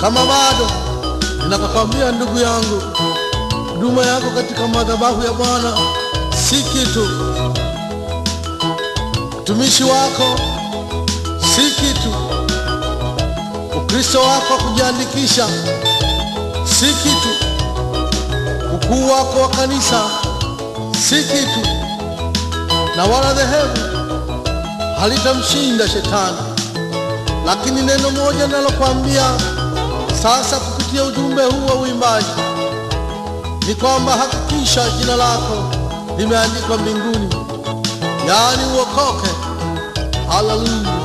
Kama bado ninakwambia ndugu yangu, huduma yako katika madhabahu ya Bwana si kitu. Utumishi wako si kitu. Ukristo wako kujiandikisha si kitu. Ukuu wako wa kanisa si kitu. Na wala dhehebu halitamshinda shetani. Lakini neno moja ninalokuambia sasa kupitia ujumbe huu wa uimbaji ni kwamba hakikisha jina lako limeandikwa mbinguni, yaani uokoke. Haleluya.